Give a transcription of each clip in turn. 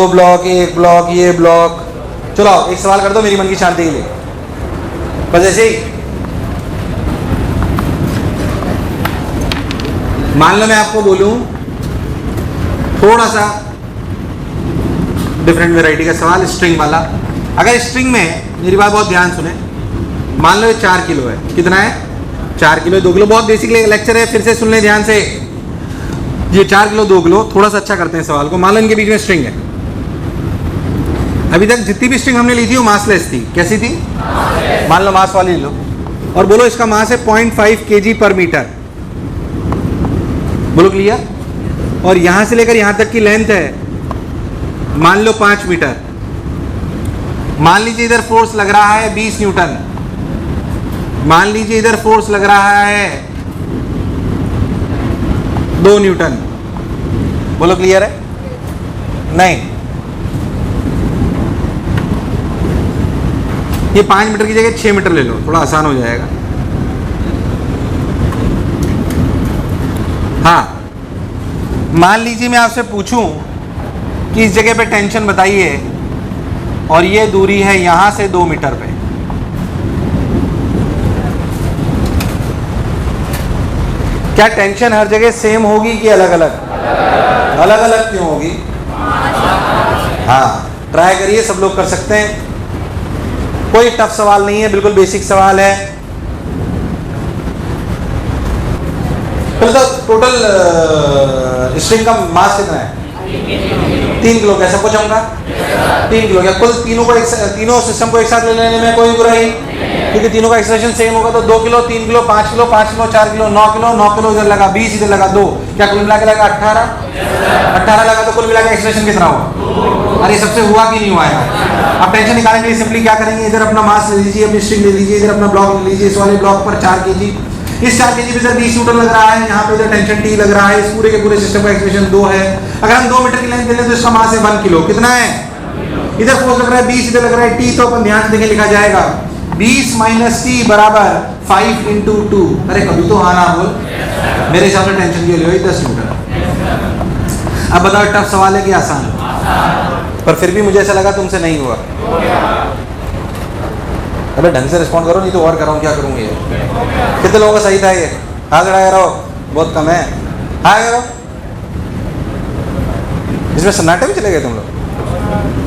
दो ब्लॉक, एक ब्लॉक, ये ब्लॉक। चलो आओ एक सवाल कर दो मेरी मन की शांति के लिए, बस ऐसे ही। मान लो मैं आपको बोलूं थोड़ा सा डिफरेंट वैरायटी का सवाल, स्ट्रिंग वाला। अगर स्ट्रिंग में, मेरी बात बहुत ध्यान सुने, मान लो ये 4 किलो है, कितना है 4 किलो 2 किलो, बहुत बेसिक लेक्चर है, फिर से सुन लें ध्यान से। ये 4 किलो 2 किलो, थोड़ा सा अच्छा करते हैं सवाल को। मान लो इनके बीच में स्ट्रिंग है। अभी तक जितनी भी स्ट्रिंग हमने ली थी वो मासलेस थी। कैसी थी? मान लो मास वाली लो, और बोलो इसका मास है 0.5 kg पर मीटर। बोलो क्लियर। और यहां से लेकर यहां तक की लेंथ है मान लो 5 मीटर। मान लीजिए इधर फोर्स लग रहा है 20 न्यूटन। मान लीजिए इधर फोर्स लग रहा है 2 न्यूटन। बोलो क्लियर है? नहीं, ये 5 मीटर की जगह 6 मीटर ले लो, थोड़ा आसान हो जाएगा। हाँ, मान लीजिए मैं आपसे पूछूं कि इस जगह पे टेंशन बताइए, और ये दूरी है यहां से 2 मीटर पे। क्या टेंशन हर जगह सेम होगी कि अलग अलग? अलग अलग क्यों होगी? हाँ, ट्राई करिए, सब लोग कर सकते हैं, कोई टफ सवाल नहीं है, बिल्कुल बेसिक सवाल है। तो टोटल स्ट्रिंग का मास कितना है? 3 किलो। कैसे पूछूंगा? 3 किलो। क्या कुल तीनों सिस्टम को एक साथ ले लेने में कोई बुराई? क्योंकि तीनों का एक्सलेशन सेम होगा, तो 2 kilo, 3 kilo, 5 kilo, 5 kilo, 4 kilo, 9 kilo, 9 kilo इधर लगा, 20 इधर लगा, 2। क्या कुल मिला के लगा 18 लगा, तो कुल मिला के एक्सलेशन कितना हुआ? अरे सबसे हुआ कि नहीं हुआ है? अब टेंशन निकालने के लिए सिंपली क्या करेंगे, इधर अपना मास ले लीजिए, अपनी स्ट्रिंग ले लीजिए, इधर अपना ब्लॉक ले लीजिए, इस वाले ब्लॉक पर 4 kg, इस 4 kg पे इधर 20 न्यूटन लग रहा है, यहाँ पे इधर टेंशन T लग रहा है, इस पूरे के पूरे सिस्टम का एक्सलेशन 2 है। अगर हम 2 मीटर की लेंथ ले लें तो इसका मास है 1 किलो। कितना है? इधर फोर्स लग रहा है 20, इधर लग रहा है T, तो अपन ध्यान से देखें, लिखा जाएगा 20 - T बराबर 5 × 2। अरे कभी तो हाँ ना बोल। मेरे हिसाब से टेंशन की वैल्यू है 10 न्यूटन। अब बताओ टफ सवाल है कि आसान? पर फिर भी मुझे ऐसा लगा तुमसे नहीं हुआ। अबे ढंग से रिस्पॉन्ड करो, नहीं तो और कराऊँ क्या करूँगी? कितने लोगों का सही था ये? हाथ लड़ाया रहो, बहुत कम है। हाँ करो, इसमें सन्नाटे भी चले गए तुम लोग।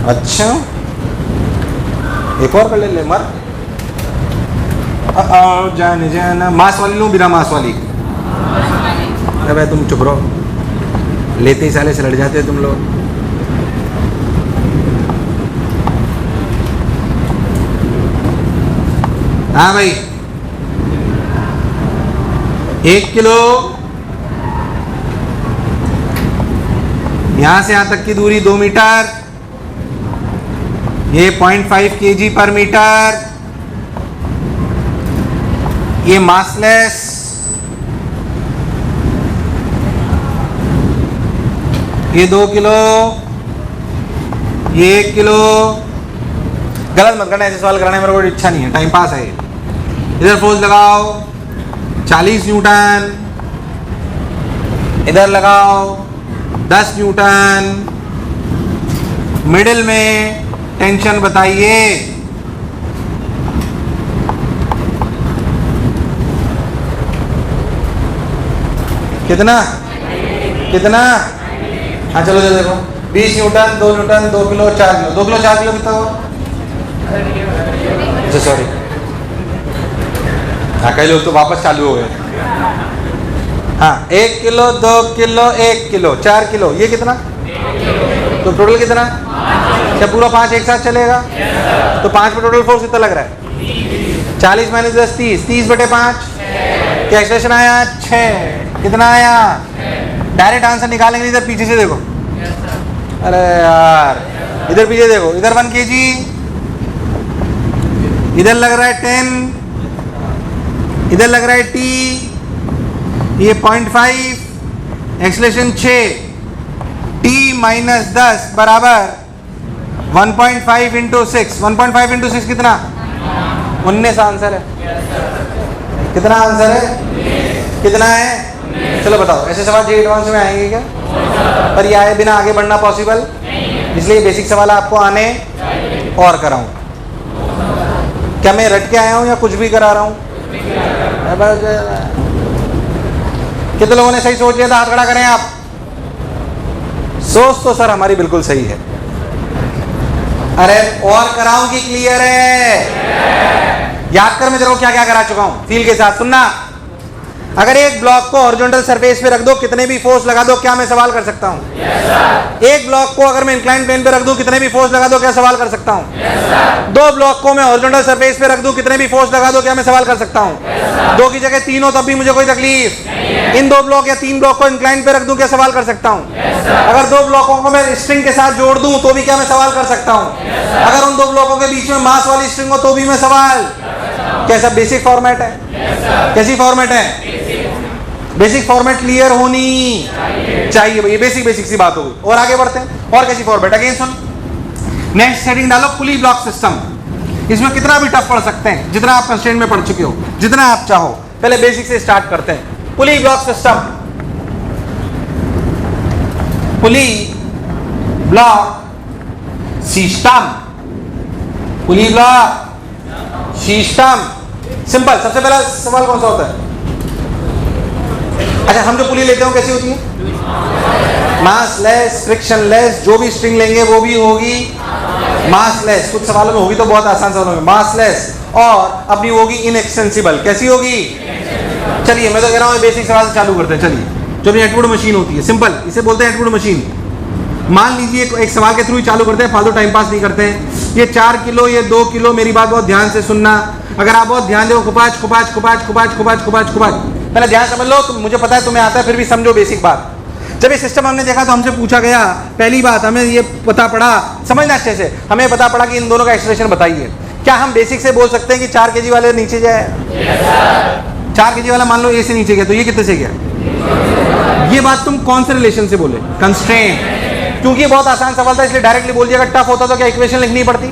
अच्छा, एक और कर ले मर। जाने जाना। मास वाली लूँ बिना मास वाली? अबे तुम चुप रहो, लेते ही साले से लड़ जाते तुम लोग। हाँ भाई, 1 किलो, यहां से यहां तक की दूरी 2 मीटर, ये 0.5 kg पर मीटर, ये मासलेस, ये 2 किलो, ये 1 किलो। गलत मत करना, ऐसे सवाल कराने में मेरे को इच्छा नहीं है, टाइम पास है। इधर फोर्स लगाओ 40 न्यूटन, इधर लगाओ 10 न्यूटन, मिडिल में टेंशन बताइए। कितना कितना? हाँ चलो जल्दी देखो, 20 Newton, 2 Newton, 2 kilo, 4 kilo. 2 kilo 4 kilo कितना हुआ? अच्छा सॉरी, हाँ कई लोग तो वापस चालू हो गए। हाँ, 1 किलो, 2 किलो, 1 किलो, 4 किलो, ये कितना? तो टोटल कितना? क्या पूरा 5 एक साथ चलेगा? तो 5 पे टोटल फोर्स कितना लग रहा है? 40 - 10 30, 30/5। क्या एक्सलेशन आया? 6। कितना आया? डायरेक्ट आंसर निकालेंगे। इधर पीछे से देखो, अरे यार इधर पीछे देखो, इधर 1 kg, इधर लग रहा है 10, इधर लग रहा है T, ये 0.5, एक्सलेशन 6, T - 10 बराबर 1.5 × 6। 1.5 × 6 कितना? 19 आंसर है। कितना आंसर है? कितना है? चलो बताओ, ऐसे सवाल जी एडवांस में आएंगे क्या? पर ये आए बिना आगे बढ़ना पॉसिबल इसलिए बेसिक सवाल आपको आने और कराऊं। क्या मैं रट के आया हूं या कुछ भी करा रहा हूं? कितने लोगों ने सही सोच लिया था? हाथ खड़ा करें आप। सोच तो सर हमारी बिल्कुल सही है। अरे और कराऊं कि क्लियर है? याद कर मैं तेरे को क्या क्या करा चुका हूं फील के साथ। सुनना, अगर एक ब्लॉक को हॉरिजॉन्टल सरफेस पे रख दो, कितने भी फोर्स लगा दो, क्या मैं सवाल कर सकता हूं? yes, एक ब्लॉक को अगर मैं इंक्लाइन प्लेन पे रख दूं, कितने भी फोर्स लगा दो, क्या सवाल कर सकता हूं? yes, दो ब्लॉक को मैं हॉरिजॉन्टल सरफेस पे रख दूं, कितने भी फोर्स लगा दो, क्या मैं सवाल कर सकता हूं? yes, दो की जगह तीन हो तब भी मुझे कोई तकलीफ। इन दो ब्लॉक या तीन ब्लॉक को इंक्लाइन पे रख दूं, क्या सवाल कर सकता हूं? yes, अगर दो ब्लॉकों को मैं स्ट्रिंग के साथ जोड़ दूं तो भी क्या मैं सवाल कर सकता हूं? yes, अगर उन दो ब्लॉकों के बीच में मास वाली स्ट्रिंग हो तो भी मैं सवाल। कैसा बेसिक फॉर्मेट है? yes, कैसी फॉर्मेट है? बेसिक फॉर्मेट क्लियर होनी चाहिए भाई। बेसिक बेसिक सी बात होगी। और आगे बढ़ते हैं। और कैसी फॉर्मेट? अगेन सुन, नेक्स्ट हेडिंग डालो पुली ब्लॉक सिस्टम। इसमें कितना भी टफ पढ़ सकते हैं, जितना आप कंस्ट्रेंट में पढ़ चुके हो, जितना आप चाहो। पहले बेसिक से स्टार्ट करते हैं। पुली ब्लॉक सिस्टम, पुली ब्लॉक सिस्टम, पुली ब्लॉक सिस्टम। सिंपल। सबसे पहला सवाल कौन सा होता है? अच्छा, हम जो पुली लेते हो कैसी होती है? मास लेस, फ्रिक्शन लेस। जो भी स्ट्रिंग लेंगे वो भी होगी मास लेस। कुछ सवालों में होगी तो बहुत आसान सवालों में मास लेस, और अपनी होगी इनएक्सटेंसिबल। कैसी होगी? चलिए मैं तो कह रहा हूँ बेसिक सवाल से चालू करते हैं। चलिए, जो भी एटवुड मशीन होती है, सिंपल, इसे बोलते हैं एटवुड मशीन। मान लीजिए एक सवाल के थ्रू ही चालू करते हैं, फालतू टाइम पास नहीं करते हैं। ये 4 किलो, ये 2 किलो। मेरी बात बहुत ध्यान से सुनना। अगर आप बहुत ध्यान दो, खुपाच खुपाच खुपाच खुपाच खुपाच खुपाच खुपाच, पहले ध्यान समझ लो। मुझे पता है तुम्हें आता है, फिर भी समझो बेसिक बात। जब ये सिस्टम हमने देखा तो हमसे पूछा गया, पहली बात हमें ये पता पड़ा, समझना अच्छे से, हमें पता पड़ा कि इन दोनों का एक्सप्रेशन बताइए। क्या हम बेसिक से बोल सकते हैं कि 4 kg वाले नीचे जाए? 4 kg वाला मान लो ए से नीचे गया, तो ये कितने से गया? ये बात तुम कौन से रिलेशन से बोले? कंस्ट्रेंट। क्योंकि बहुत आसान सवाल था इसलिए डायरेक्टली बोल दिया। अगर टफ होता तो क्या इक्वेशन लिखनी पड़ती?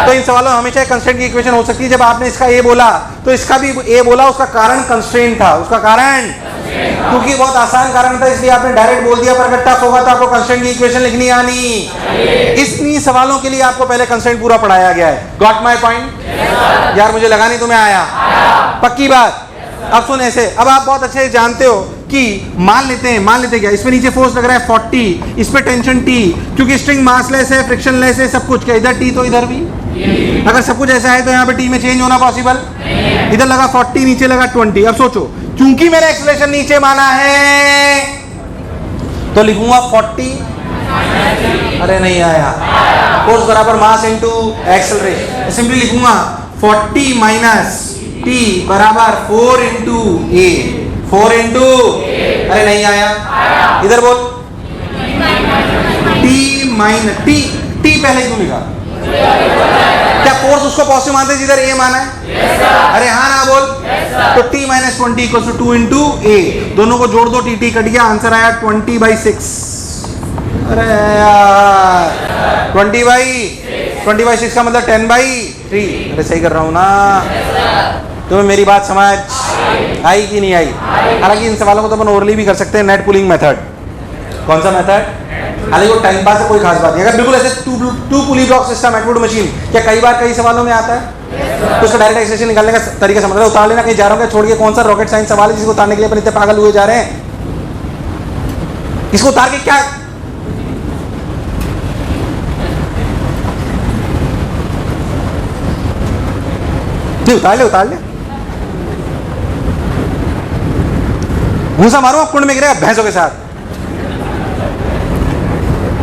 तो इन सवालों में हमेशा कंस्ट्रेंट की इक्वेशन हो सकती है। जब आपने इसका ए बोला तो इसका भी ए बोला, उसका कारण कंस्ट्रेंट था। उसका कारण, क्योंकि बहुत आसान कारण था इसलिए आपने डायरेक्ट बोल दिया। पर अगर टफ होगा तो आपको कंस्ट्रेंट की इक्वेशन लिखनी आनी। इतनी सवालों के लिए आपको पहले कंस्ट्रेंट पूरा पढ़ाया गया है। Got my point? यार मुझे लगा नहीं तुम्हें आया। पक्की बात। अब सुन ऐसे, अब आप बहुत अच्छे जानते हो कि मान लेते क्या, इसमें नीचे फोर्स लग रहा है 40, इस पे टेंशन T, क्योंकि स्ट्रिंग मासलेस है, फ्रिक्शनलेस है, सब कुछ। क्या इधर T तो इधर भी? अगर सब कुछ ऐसा है तो यहाँ पे T में चेंज होना पॉसिबल? इधर लगा 40, नीचे लगा 20। अब सोचो, क्योंकि मैंने एक्सेलरेशन नीचे माना है तो लिखूंगा 40। अरे नहीं आया। फोर्स बराबर मास इंटू एक्सेलरेशन। सिंपली लिखूंगा 40 माइनस T बराबर 4 इंटू ए। 4 इंटू, अरे नहीं आया। इधर बोल, T माइनस T पहले क्यों लिखा? क्या फोर्स उसको पॉजिटिव मानते हैं जिधर ए माना है? अरे हाँ ना बोल। तो T minus 20 equal to 2 into A. दोनों को जोड़ दो, T कट गया, आंसर आया 20/6। अरे यार 20/6 का मतलब 10/3। अरे सही कर रहा हूँ ना? तुम्हें मेरी बात समझ आई कि नहीं आई? हालांकि इन सवालों को तो अपन ओरली भी कर सकते हैं। Net pulling method. कौन सा मेथड? हालांकि वो टाइम पास है, कोई खास बात नहीं। अगर बिल्कुल ऐसे two pulley block system Atwood machine, क्या कई बार कई सवालों में आता है? तो उसका डायरेक्ट एक्सप्रेशन निकालने का तरीका समझ लो। उतार लेना, कहीं जा रहा हूँ छोड़िए। कौन सा रॉकेट साइंस सवाल है जिसको उतारने के लिए अपन इतने पागल हुए जा रहे हैं? इसको उतार के क्या उतार ले घूसा मारूंगा, कुंड में गिरेगा भैंसों के साथ।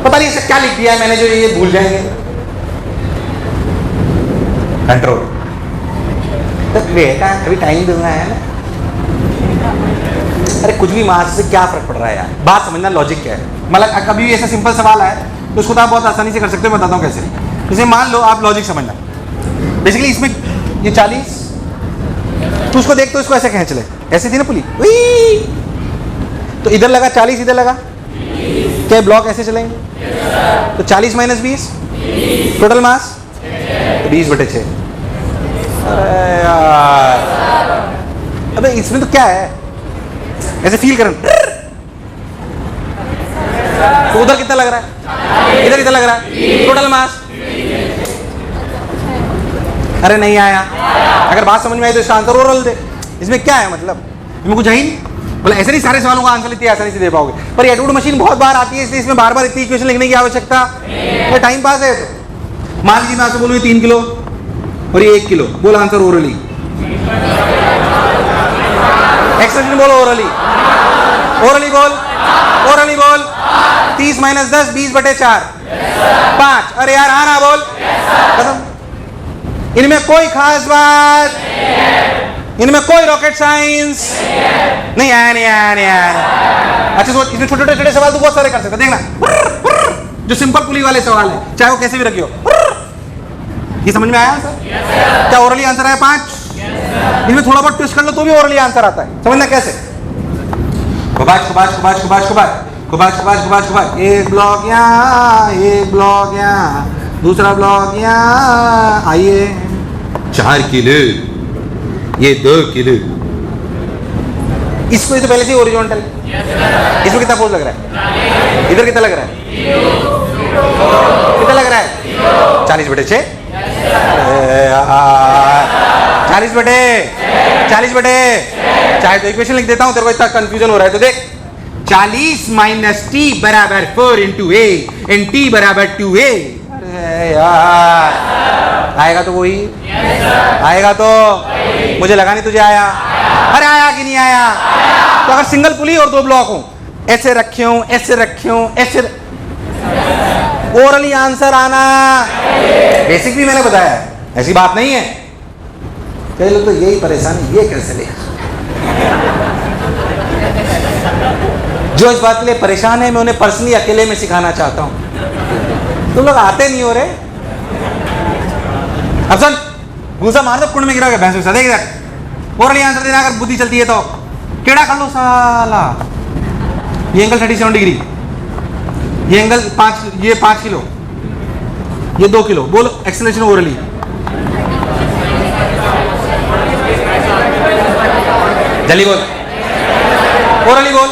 पता नहीं इसे क्या लिख दिया है मैंने जो ये भूल जाएंगे। कंट्रोल अभी टाइम दूंगा है ना। अरे कुछ भी मास से क्या फर्क पड़ रहा है यार? बात समझना, लॉजिक क्या है। मतलब कभी भी ऐसा सिंपल सवाल है तो उसको तो आप बहुत आसानी से कर सकते हो। मैं बताता हूँ कैसे। जैसे मान लो आप लॉजिक समझना, बेसिकली इसमें ये 40, तो उसको देख तो इसको ऐसे खींच ले, ऐसे थी ना पुली, तो इधर लगा 40, इधर लगा, क्या ब्लॉक ऐसे चलेंगे? तो 40 माइनस 20 टोटल मास 20/6। अरे यार, अबे इसमें तो क्या है, ऐसे फील करना। तो उधर कितना लग रहा है, इधर कितना लग रहा है, टोटल मास। अरे नहीं आया, अगर बात समझ में आई तो इसका आंसर ओरल दे। इसमें क्या है मतलब, इसमें कुछ है ही नहीं। बोले ऐसे नहीं सारे सवालों का आंसर इतनी आसानी से दे पाओगे, पर एडवर्ड मशीन बहुत बार आती है, इसलिए इसमें बार बार इतनी इक्वेशन लिखने की आवश्यकता, ये टाइम पास है। तो मान लीजिए मैं आपसे बोलूँ 3 किलो और ये 1 किलो, बोल आंसर ओरली। एक्सप्रेशन बोलो ओरली, ओरली बोल, ओरली बोल। 30 - 10 20/4 5। अरे यार हाँ ना बोल, खत्म। इनमें कोई खास बात, इनमें कोई रॉकेट साइंस नहीं आया, नहीं आया, नहीं आया। अच्छा सोच, इसमें छोटे छोटे सवाल तो बहुत सारे कर सकते, देखना जो सिंपल पुली वाले सवाल है, चाहे वो कैसे भी रखियो। ये समझ में आया सर? क्या ओरली आंसर आया 5? इसमें थोड़ा बहुत ट्विस्ट कर लो तो भी ओरली आंसर आता है। समझना कैसे? खुबाज खुबाज खुबाज खुबाज खुबाज खुबाज खुबाज खुबाज खुबाज, एक ब्लॉक यहाँ, एक ब्लॉक यहाँ, दूसरा ब्लॉक यहाँ, आइए 4 किलो, ये 2 किलो। इसको तो पहले से ओरिजोनटल, इसमें कितना फोर्स लग रहा है, इधर कितना लग रहा है, कितना लग रहा है 40/6, 40/40, चाहे तो इक्वेशन लिख देता हूं, तेरे को इतना कंफ्यूजन हो रहा है तो देख। 40 - t = 4 × a and t = 2a। अरे यार आएगा तो वही, आएगा तो, मुझे लगा नहीं तुझे आया। अरे आया कि नहीं आया? तो अगर सिंगल पुली और 2 ब्लॉक हो, ऐसे रखे हो, ऐसे रखे हो, ऐसे, ओरली आंसर आना। बेसिक भी मैंने बताया है, ऐसी बात नहीं है। कई लोग तो यही परेशानी, ये कैसे ले, जो इस बात के लिए परेशान है मैं उन्हें पर्सनली अकेले में सिखाना चाहता हूं। तुम लोग आते नहीं हो रहे। अब सुन, घूसा मार दो कुंड में गिरा के भैंस के साथ, देख इधर ओरली आंसर देना अगर बुद्धि चलती है तो। टेढ़ा कर लो साला, ये एंगल 37 डिग्री, ये एंगल 5, ये 5 किलो, ये 2 किलो। बोलो एक्सेलरेशन ओरली। जल्दी बोल, ओरली बोल,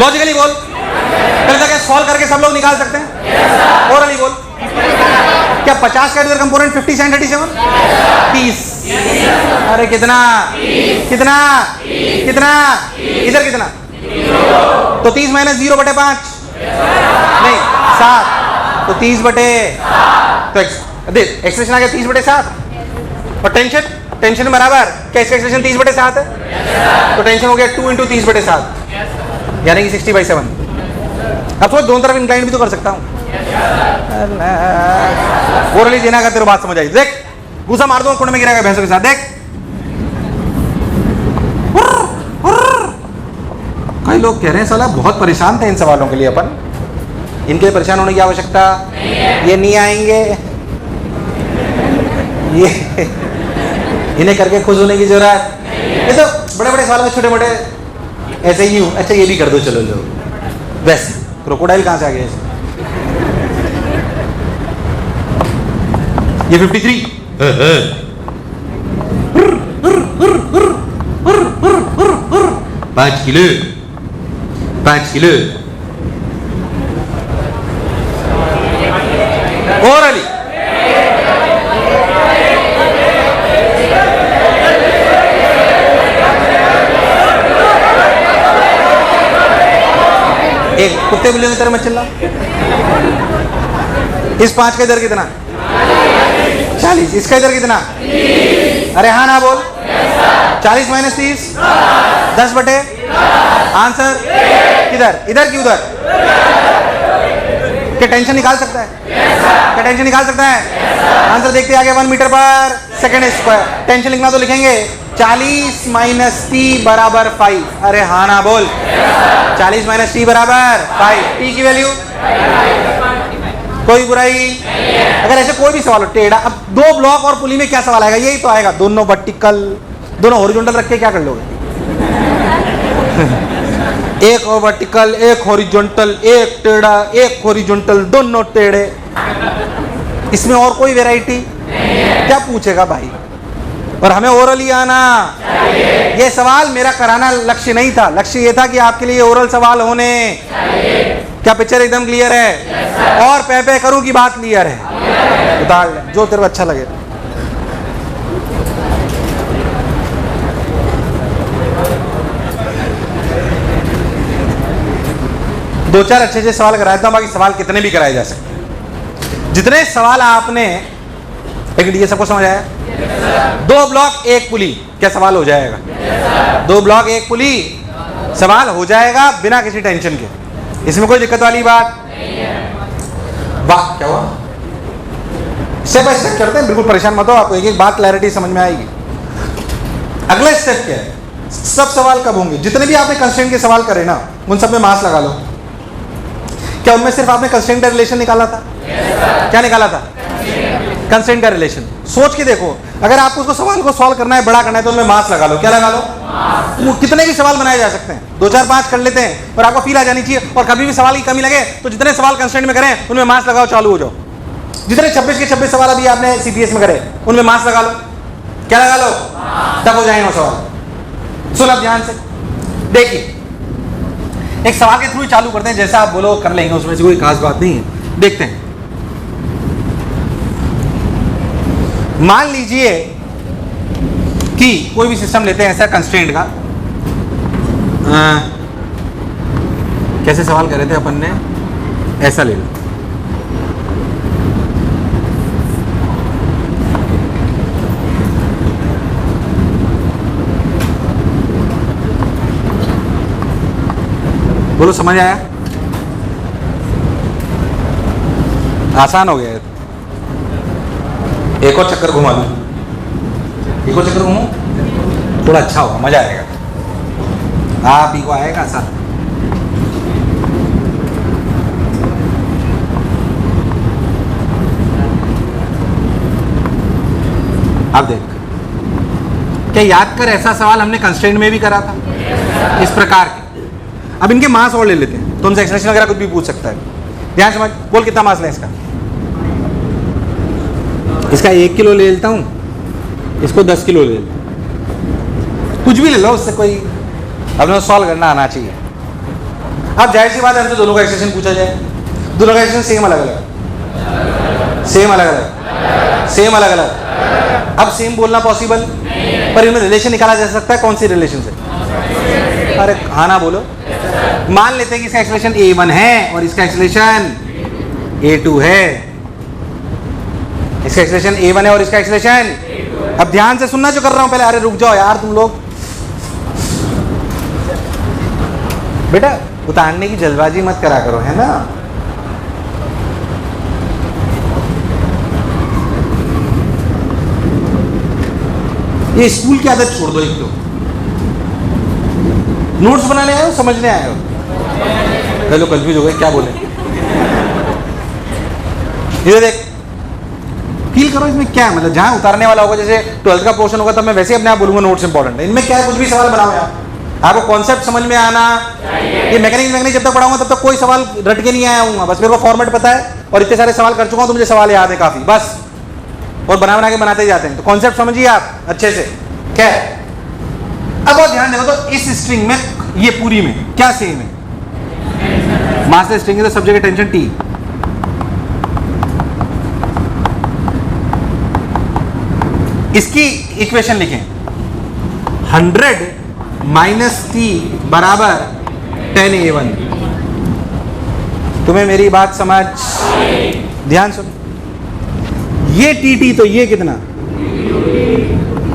लॉजिकली बोल। पहले तक सॉल्व करके सब लोग निकाल सकते हैं। ओरली बोल। क्या 50 का इधर कंपोनेंट 50 sin 37 30। अरे कितना, कितना, कितना, इधर कितना, तो 30 - 0/5 नहीं 7, तो 30/, तो देख एक्सप्रेशन आ गया 30/7। और टेंशन, टेंशन बराबर क्या इसका एक्सप्रेशन 30/7 है, तो टेंशन हो गया 2 × 30/7 यानी कि 60/7। अब तो दोनों तरफ इंक्लाइन भी तो कर सकता हूँ। ओरली देना का तेरे बात समझ आई। देख घूसा मार दो कुंड में गिराएगा भैंसों के साथ, देख। कई लोग कह रहे हैं साला बहुत परेशान थे इन सवालों के लिए, अपन इनके लिए परेशान होने की आवश्यकता, ये नहीं आएंगे, ये इन्हें करके खुश होने की जरूरत। ये तो बड़े बड़े सवाल में छोटे मोटे ऐसे ही हूँ। अच्छा ये भी कर दो, चलो लो। वैसे क्रोकोडाइल कहाँ से आ गया? ये 53 5 किलो, 5 किलो ओरली। एक कुत्ते बिल्लियों की तरह मत चल रहा। इस 5 का इधर कितना 40, इसका इधर कितना, अरे हाँ ना बोल। 40 - 30 10/, आंसर किधर, इधर की उधर। क्या टेंशन निकाल सकता है? क्या टेंशन निकाल सकता है? आंसर देखते आगे 1 मीटर/सेकंड स्क्वायर। टेंशन लिखना तो लिखेंगे 40 - t = 5। अरे हाँ ना बोल। 40 - t = 5। t की वैल्यू कोई बुराई। अगर ऐसे कोई भी सवाल हो टेढ़ा, अब 2 ब्लॉक और पुली में क्या सवाल आएगा? यही तो आएगा, दोनों वर्टिकल, दोनों हॉरिजॉन्टल रख के क्या कर लोगे? एक वर्टिकल, एक हॉरिजॉन्टल, एक टेढ़ा, एक हॉरिजॉन्टल, दोनों टेढ़े। इसमें और कोई वैरायटी क्या पूछेगा भाई? और हमें ओरली आना ये सवाल मेरा कराना लक्ष्य नहीं था, लक्ष्य ये था कि आपके लिए ओरल सवाल होने। क्या पिक्चर एकदम क्लियर है? और पे करूं की बात क्लियर है? उतार ले जो तेरे को अच्छा लगे। दो चार अच्छे सवाल कराए था, बाकी सवाल कितने भी कराए जा सकते। जितने सवाल आपने एक ये सबको समझ आया? 2 ब्लॉक 1 पुली, क्या सवाल हो जाएगा? 2 ब्लॉक 1 पुली सवाल हो जाएगा बिना किसी टेंशन के। इसमें कोई दिक्कत वाली बात नहीं है। वाह क्या हुआ? स्टेप बाय स्टेप करते हैं, बिल्कुल परेशान मत हो, आपको एक एक बात क्लैरिटी समझ में आएगी। अगला स्टेप क्या है? सब सवाल कब होंगे? जितने भी आपने कंस्ट्रेंट के सवाल करे ना, उन सब में मार्क्स लगा लो। क्या उनमें सिर्फ आपने कंस्ट्रेंट का रिलेशन निकाला था? क्या निकाला था? कंस्ट्रेंट का रिलेशन। सोच के देखो, अगर आपको उसको सवाल को सॉल्व करना है, बड़ा करना है, तो उनमें मार्क्स लगा लो। क्या लगा लो? वो कितने भी सवाल बनाए जा सकते हैं, 2 4 5 कर लेते हैं, और आपको फील आ जानी चाहिए। और कभी भी सवाल की कमी लगे तो जितने सवाल कंस्ट्रेंट में करें उनमें मार्क्स लगाओ, चालू हो जाओ। जितने 26 के 26 सवाल अभी आपने सीपीएस में करे, उनमें मार्क्स लगा लो। क्या लगा लो? तब हो जाएंगे वो सवाल। सुन अब ध्यान से देखिए, एक सवाल के थ्रू चालू करते हैं, जैसा आप बोलो कर लेंगे, उसमें से कोई खास बात नहीं है। देखते हैं, मान लीजिए कि कोई भी सिस्टम लेते हैं ऐसा कंस्ट्रेंट का। कैसे सवाल कर रहे थे अपन ने? ऐसा ले लो, बोलो समझ आया? आसान हो गया। एक और चक्कर घुमा दूं, एक और चक्कर घूमो, थोड़ा अच्छा होगा, मजा आएगा, आप ही को आएगा आसान। अब देख, क्या याद कर, ऐसा सवाल हमने कंस्ट्रेंट में भी करा था इस प्रकार के। अब इनके मास और ले लेते हैं, तो उनसे एक्सप्रेशन वगैरह कुछ भी पूछ सकता है। ध्यान समझ, बोल कितना मास लें इसका? इसका 1 किलो ले लेता हूँ, इसको 10 किलो ले लेता हूँ, कुछ भी ले लो, उससे कोई अपने सॉल्व करना आना चाहिए। अब जाहिर सी बात है, हमसे दोनों का एक्सप्रेशन पूछा जाए, दोनों का एक्सप्रेशन सेम अलग अलग, सेम अलग अलग, सेम अलग अलग। अब सेम बोलना पॉसिबल, पर इनमें रिलेशन निकाला जा सकता है। कौन सी रिलेशन से? अरे हाँ ना बोलो। मान लेते हैं कि इसका एक्सप्रेशन A1 है और इसका एक्सप्रेशन A2 है। इसका एक्सप्रेशन A1 है और इसका एक्सप्रेशन, अब ध्यान से सुनना जो कर रहा हूं पहले। अरे रुक जाओ यार तुम लोग, बेटा उतारने की जल्दबाजी मत करा करो, है ना? ये स्कूल की आदत छोड़ दो। एक तो नोट्स बनाने आए हो, समझने आए हो? कई लोग कंफ्यूज हो गए, क्या बोले? ये देख, फील करो इसमें क्या है, मतलब जहां उतारने वाला होगा, जैसे 12th का पोर्शन होगा तब मैं वैसे अपने आप बोलूंगा नोट्स इंपॉर्टेंट है। इनमें क्या है, कुछ भी सवाल बनाओ यार, आपको कॉन्सेप्ट समझ में आना। ये मैकेनिक्स जब तक पढ़ाऊंगा तब तक कोई सवाल रट के नहीं आया हूँ, बस मेरे को फॉर्मेट पता है और इतने सारे सवाल कर चुका हूँ तो मुझे सवाल याद है काफी, बस। और बना के बनाते जाते हैं, तो कॉन्सेप्ट समझिए आप अच्छे से। क्या है? अब और ध्यान देखो, तो इस स्ट्रिंग में, ये पूरी में क्या सेम है? मासलेस स्ट्रिंग है तो सब जगह टेंशन T। इसकी इक्वेशन लिखें, 100 माइनस T बराबर 10A1। तुम्हें मेरी बात समझ? ध्यान सुन, ये TT तो ये कितना,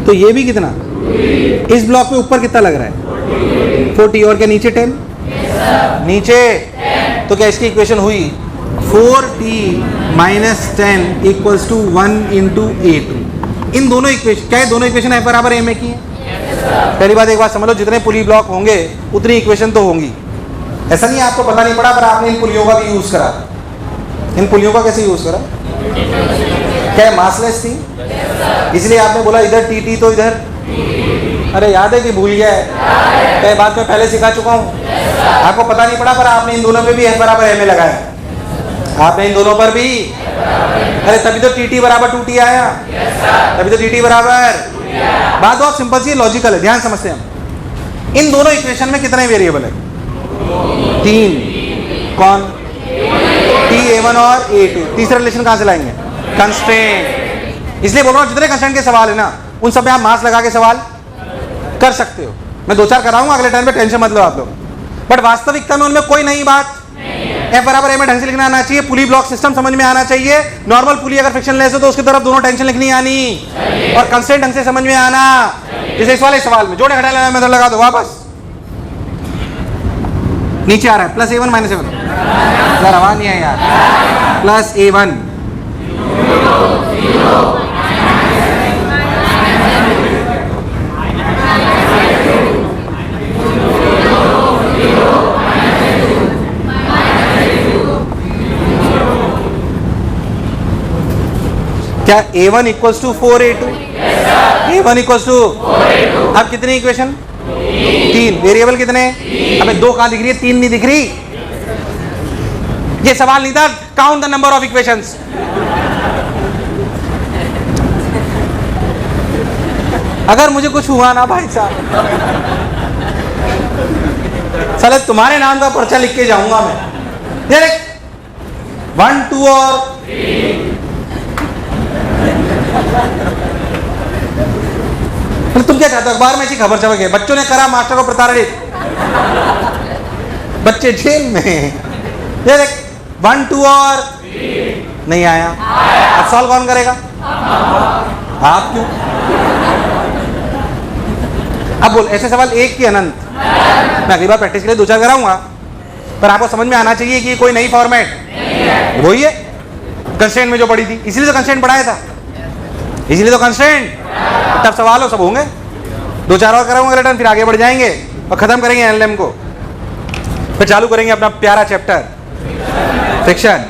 तो ये भी कितना, इस ब्लॉक में ऊपर कितना लग रहा है? 40, और क्या नीचे 10? नीचे, तो क्या इसकी इक्वेशन हुई 4T minus 10 equals to 1 into A2। इन दोनों इक्वेशन, क्या दोनों इक्वेशन है बराबर A में की है? पहली बात एक बात समझ लो, जितने पुली ब्लॉक होंगे उतनी इक्वेशन तो होंगी। ऐसा नहीं आपको पता नहीं पड़ा, पर आपने इन पुलियों का भी यूज करा। इन पुलियों का कैसे यूज करा? क्या मासलेस थी, इसलिए आपने बोला इधर TT तो इधर। अरे याद है कि भूल गया है? क्या बात मैं पहले सिखा चुका हूँ? आपको पता नहीं पड़ा, पर आपने इन दोनों पे भी F बराबर M लगाया। आपने इन दोनों पर भी, अरे तभी तो TT बराबर 2T आया, तभी तो TT बराबर बात बहुत सिंपल सी लॉजिकल है, ध्यान समझते हैं हम। इन दोनों इक्वेशन में कितने वेरिएबल है? 3। कौन? T(a1) और A2। तीसरा रिलेशन कहां से लाएंगे? कंस्ट्रेंट। इसलिए बोल रहा हूं जितने कंस्ट्रेंट के सवाल है ना, उन सब में आप मास लगा के सवाल कर सकते हो। मैं 2-4 कराऊंगा अगले टाइम पे, टेंशन मत लो आप लोग। बट वास्तविकता में उनमें कोई नई बात, F बराबर A में ढंग से लिखना आना चाहिए, पुली ब्लॉक सिस्टम समझ में आना चाहिए, नॉर्मल पुली अगर फ्रिक्शनलेस हो तो उसकी तरफ दोनों टेंशन लिखनी आनी, और कंस्ट्रेंट ढंग से समझ में आना। जैसे इस वाले सवाल में जोड़े घटाने वाला मेथड लगा दो, वापस नीचे आ रहा है +A1 - A1। यार आवाज नहीं है यार। +A1 क्या A1 = 4A2? A1 = 4A2। अब कितनी इक्वेशन? 3। वेरिएबल कितने? अबे 2 कहां दिख रही है, 3 नहीं दिख रही। ये सवाल नहीं था count the number of equations. अगर मुझे कुछ हुआ ना भाई साहब, साले तुम्हारे नाम का पर्चा लिख के जाऊंगा मैं। ये 1, 2 और 3। तुम क्या चाहते हो? अखबार में ऐसी खबर छप गई, बच्चों ने करा मास्टर को प्रताड़ित, बच्चे जेल में। ये देख 1, 2 और 3 नहीं आया। अब सॉल्व कौन करेगा? आप। क्यों? अब बोल, ऐसे सवाल एक की अनंत। मैं अगली बार प्रैक्टिस के लिए 2-4 कराऊंगा, पर आपको समझ में आना चाहिए कि कोई नई फॉर्मेट वही है कंस्ट्रेंट में जो पड़ी थी, इसीलिए तो कंस्ट्रेंट पढ़ाया था, इसीलिए तो कंस्ट्रेंट। तब सवाल हो सब होंगे। 2-4 और कराऊंगा रिटर्न, फिर आगे बढ़ जाएंगे और खत्म करेंगे एलएम को, फिर चालू करेंगे अपना प्यारा चैप्टर फ्रिक्शन।